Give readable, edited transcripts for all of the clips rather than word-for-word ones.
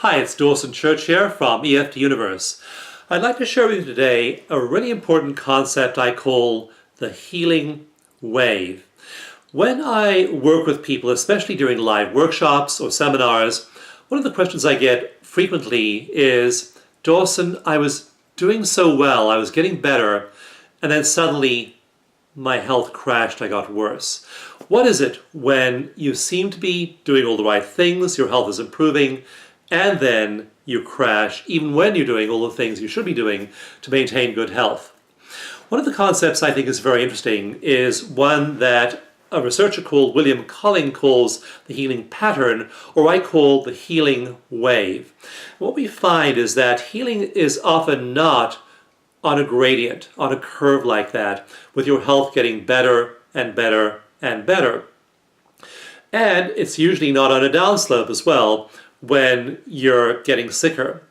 Hi, it's Dawson Church here from EFT Universe. I'd like to share with you today a really important concept I call the healing wave. When I work with people, especially during live workshops or seminars, one of the questions I get frequently is, Dawson, I was doing so well, I was getting better, and then suddenly my health crashed, I got worse. What is it when you seem to be doing all the right things, your health is improving, and then you crash, even when you're doing all the things you should be doing to maintain good health? One of the concepts I think is very interesting is one that a researcher called William Colling calls the healing pattern, or I call the healing wave. What we find is that healing is often not on a gradient, on a curve like that, with your health getting better and better and better. And it's usually not on a downslope as well, when you're getting sicker.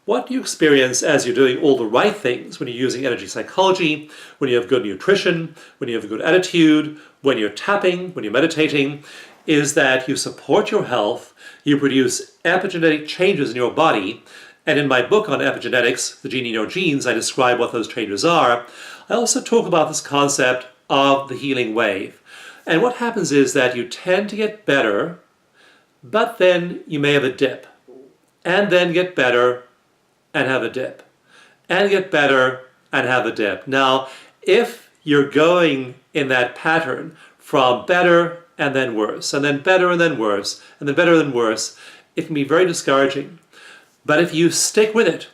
What do you experience as you're doing all the right things, when you're using energy psychology, when you have good nutrition, when you have a good attitude, when you're tapping, when you're meditating, is that you support your health, you produce epigenetic changes in your body, and in my book on epigenetics, The Gene in Your Genes, I describe what those changes are. I also talk about this concept of the healing wave. And what happens is that you tend to get better, but then you may have a dip, and then get better and have a dip, and get better and have a dip. Now, if you're going in that pattern from better and then worse, and then better and then worse, and then better and worse, it can be very discouraging. But if you stick with it,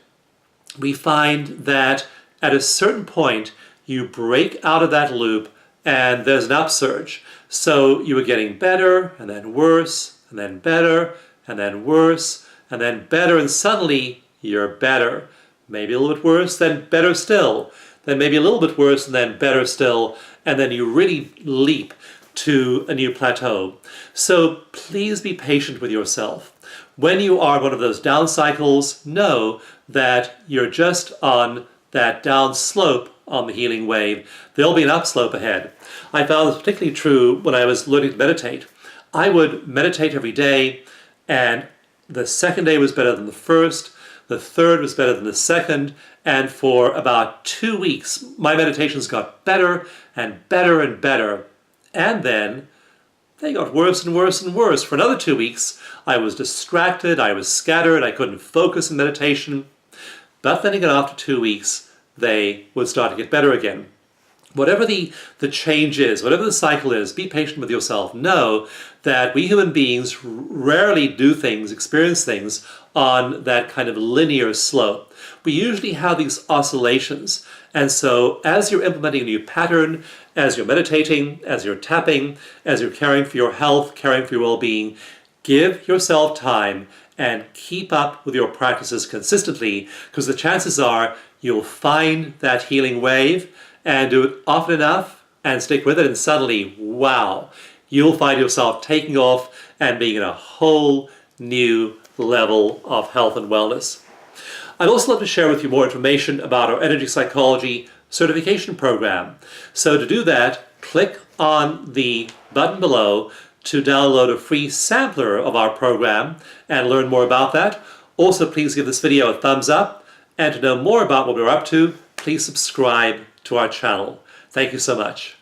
we find that at a certain point, you break out of that loop and there's an upsurge. So you are getting better and then worse, and then better, and then worse, and then better, and suddenly you're better. Maybe a little bit worse, then better still. Then maybe a little bit worse, and then better still, and then you really leap to a new plateau. So please be patient with yourself. When you are one of those down cycles, know that you're just on that down slope on the healing wave. There'll be an upslope ahead. I found this particularly true when I was learning to meditate. I would meditate every day, and the second day was better than the first, the third was better than the second, and for about 2 weeks, my meditations got better and better and better. And then they got worse and worse and worse. For another 2 weeks, I was distracted, I was scattered, I couldn't focus in meditation. But then again, after 2 weeks, they would start to get better again. Whatever the change is, whatever the cycle is, be patient with yourself. Know that we human beings rarely do things, experience things on that kind of linear slope. We usually have these oscillations. And so as you're implementing a new pattern, as you're meditating, as you're tapping, as you're caring for your health, caring for your well-being, give yourself time and keep up with your practices consistently, because the chances are you'll find that healing wave and do it often enough and stick with it, and suddenly, wow, you'll find yourself taking off and being in a whole new level of health and wellness. I'd also love to share with you more information about our energy psychology certification program. So to do that, click on the button below to download a free sampler of our program and learn more about that. Also, please give this video a thumbs up, and to know more about what we're up to, please subscribe to our channel. Thank you so much.